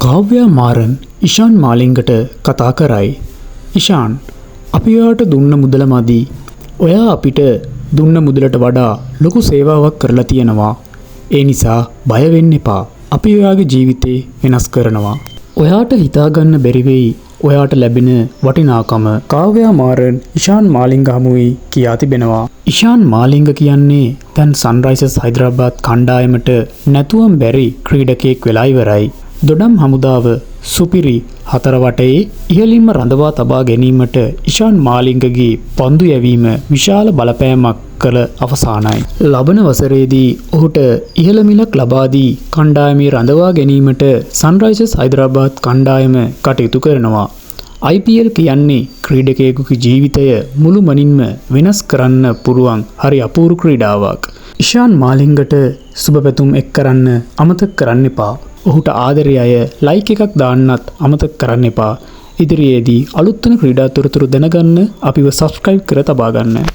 කාව්‍යා මාරන් ඉෂාන් මාලිංගට කතා කරයි. ඉෂාන්, අපි ඔයාට දුන්න මුදල මදි. ඔයා අපිට දුන්න මුදලට වඩා ලොකු සේවාවක් කරලා තියෙනවා. ඒ නිසා බය වෙන්න එපා. අපි ඔයාගේ ජීවිතේ වෙනස් කරනවා. ඔයාට හිතාගන්න බැරි වෙයි ඔයාට ලැබෙන වටිනාකම. කාව්‍යා මාරන් ඉෂාන් මාලිංග හමුවේ කියා තිබෙනවා. ඉෂාන් මාලිංග කියන්නේ දැන් සන්රයිසර්ස් හයිදරාබාද් කණ්ඩායමට නැතුවම් බැරි ක්‍රීඩකයෙක් වෙලා ඉවරයි. දොඩම් හමුදාව සුපිරි හතර වටේ ඉහළින්ම රඳවා තබා ගැනීමට ඉෂාන් මාලිංගගේ පන්දු යැවීම විශාල බලපෑමක් කළ අවසానයි. ලබන වසරේදී ඔහුට ඉහළ මිලක් ලබා දී කණ්ඩායමේ රඳවා ගැනීමට සන්රයිසර්ස් හයිදරාබාද් කණ්ඩායම කටයුතු කරනවා. IPL කියන්නේ ක්‍රීඩකයෙකුගේ ජීවිතය මුළුමනින්ම වෙනස් කරන්න පුළුවන් හරි අපූර්ව ක්‍රීඩාවක්. ඉෂාන් මාලිංගට සුබ පැතුම් එක් කරන්න අමතක කරන්න එපා. ඔහුට ආදරය අය ලයික් එකක් දාන්නත් අමතක කරන්න එපා. ඉදිරියේදී අලුත් වෙන ක්‍රීඩා තොරතුරු දැනගන්න අපිව සබ්ස්ක්‍රයිබ් කර තබා ගන්න.